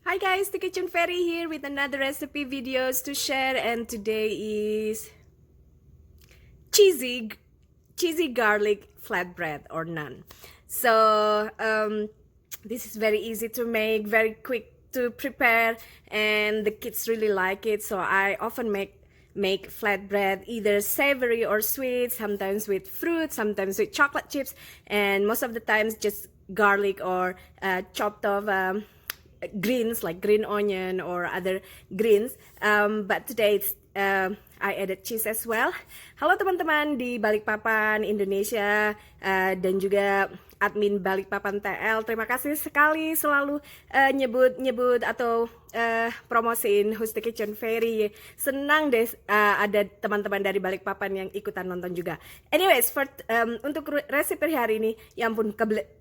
Hi guys, the Kitchen Fairy here with another recipe videos to share, and today is cheesy cheesy garlic flatbread or naan. So this is very easy to make, very quick to prepare, and the kids really like it. So I often make flatbread either savory or sweet, sometimes with fruit, sometimes with chocolate chips, and most of the times just garlic or chopped off greens like green onion or other greens. But today it's I added cheese as well. Halo teman-teman di Balikpapan Indonesia dan juga admin Balikpapan TL. Terima kasih sekali selalu nyebut atau promosiin Who's the Kitchen Fairy. Senang deh ada teman-teman dari Balikpapan yang ikutan nonton juga. Anyways, untuk resipi hari ini, ya ampun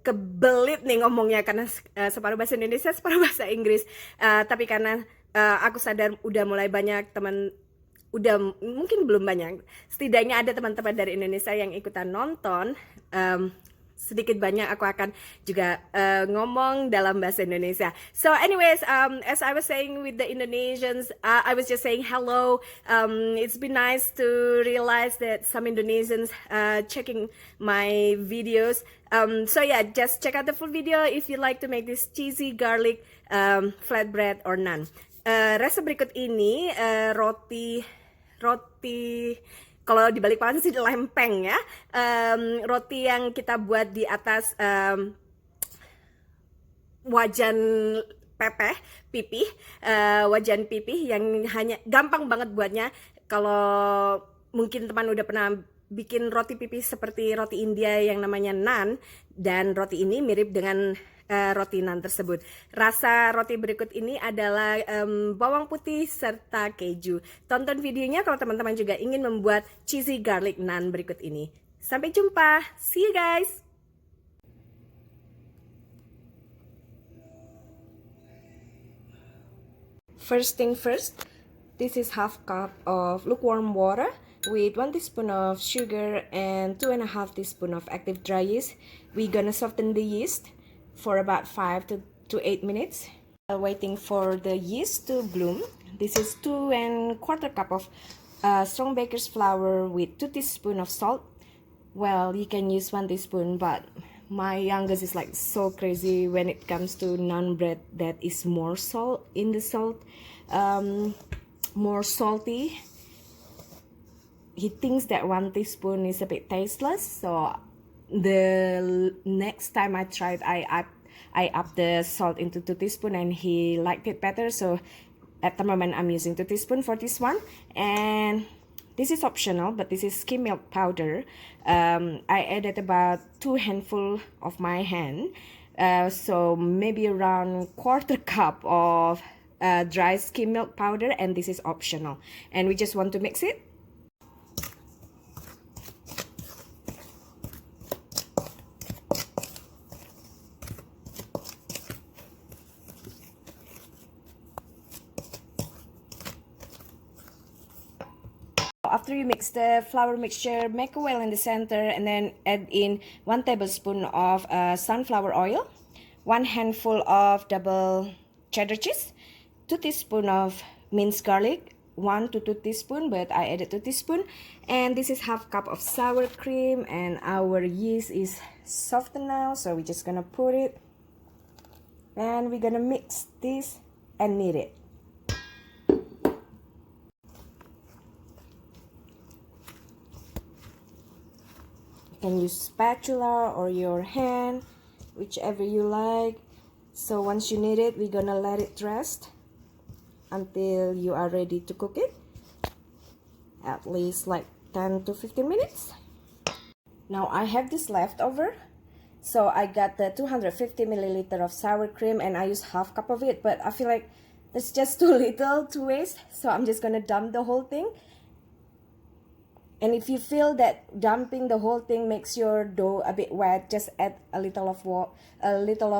kebelit nih ngomongnya karena separuh bahasa Indonesia, separuh bahasa Inggris. Tapi karena aku sadar udah mulai banyak udah mungkin belum banyak, setidaknya ada teman-teman dari Indonesia yang ikutan nonton. Sedikit banyak aku akan juga ngomong dalam bahasa Indonesia. So anyways, as I was saying with the Indonesians, I was just saying hello. It's been nice to realize that some Indonesians checking my videos. So yeah, just check out the full video if you like to make this cheesy garlic flatbread or naan. Resep berikut ini roti kalau di Balikpapan sih lempeng ya, roti yang kita buat di atas wajan pipih, wajan pipih yang hanya gampang banget buatnya. Kalau mungkin teman udah pernah bikin roti pipih seperti roti India yang namanya naan, dan roti ini mirip dengan roti naan tersebut. Rasa roti berikut ini adalah bawang putih serta keju. Tonton videonya kalau teman-teman juga ingin membuat cheesy garlic naan berikut ini. Sampai jumpa, see you guys. First thing first, this is half cup of lukewarm water with 1 teaspoon of sugar and 2.5 teaspoon of active dry yeast. We're gonna soften the yeast for about 5 to 8 minutes. While waiting for the yeast to bloom, this is 2¼ cup of strong baker's flour with 2 teaspoons of salt. Well, you can use 1 teaspoon, but my youngest is like so crazy when it comes to naan bread that is more salt in the salt, more salty. He thinks that 1 teaspoon is a bit tasteless, so the next time I tried, I upped the salt into 2 teaspoons and he liked it better. So at the moment I'm using 2 teaspoons for this one, and this is optional, but this is skim milk powder. I added about 2 handfuls of my hand, so maybe around 1/4 cup of dry skim milk powder, and this is optional, and we just want to mix it. After you mix the flour mixture, make a well in the center and then add in 1 tablespoon of sunflower oil, 1 handful of double cheddar cheese, 2 teaspoons of minced garlic, 1 to 2 teaspoons, but I added 2 teaspoons, and this is half cup of sour cream, and our yeast is softened now, so we're just gonna put it, and we're gonna mix this and knead it. Can use spatula or your hand, whichever you like. So once you knead it, we're gonna let it rest until you are ready to cook it, at least like 10 to 15 minutes. Now I have this leftover, so I got the 250 milliliter of sour cream, and I use half cup of it, but I feel like it's just too little to waste, so I'm just gonna dump the whole thing. And if you feel that dumping the whole thing makes your dough a bit wet, just add a little of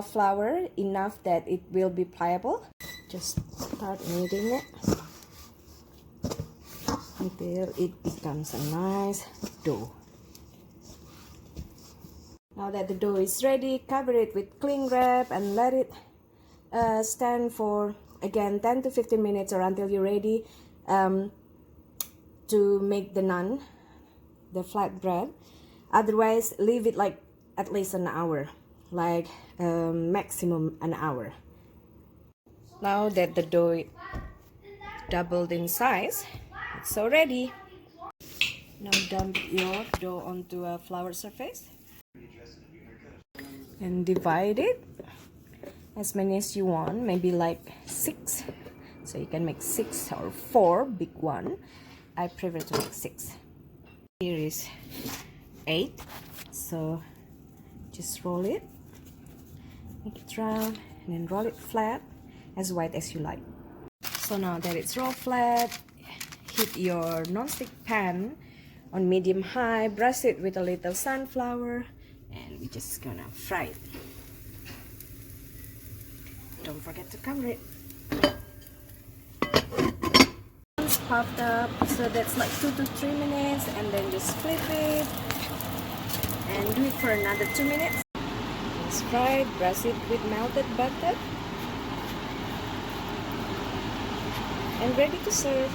flour, enough that it will be pliable. Just start kneading it until it becomes a nice dough. Now that the dough is ready, cover it with cling wrap and let it stand for again 10 to 15 minutes or until you're ready to make the naan, the flatbread. Otherwise, leave it like at least an hour, like maximum an hour. Now that the dough doubled in size, it's so ready. Now dump your dough onto a flour surface and divide it as many as you want, maybe like 6. So you can make 6 or 4 big one. I prefer to make 6. Here is 8. So just roll it, make it round, and then roll it flat, as wide as you like. So now that it's rolled flat, heat your non-stick pan on medium high, brush it with a little sunflower, and we're just gonna fry it. Don't forget to cover it. It's puffed up, so that's like 2 to 3 minutes, and then just flip it and do it for another 2 minutes. It's fried, brush it with melted butter, and ready to serve.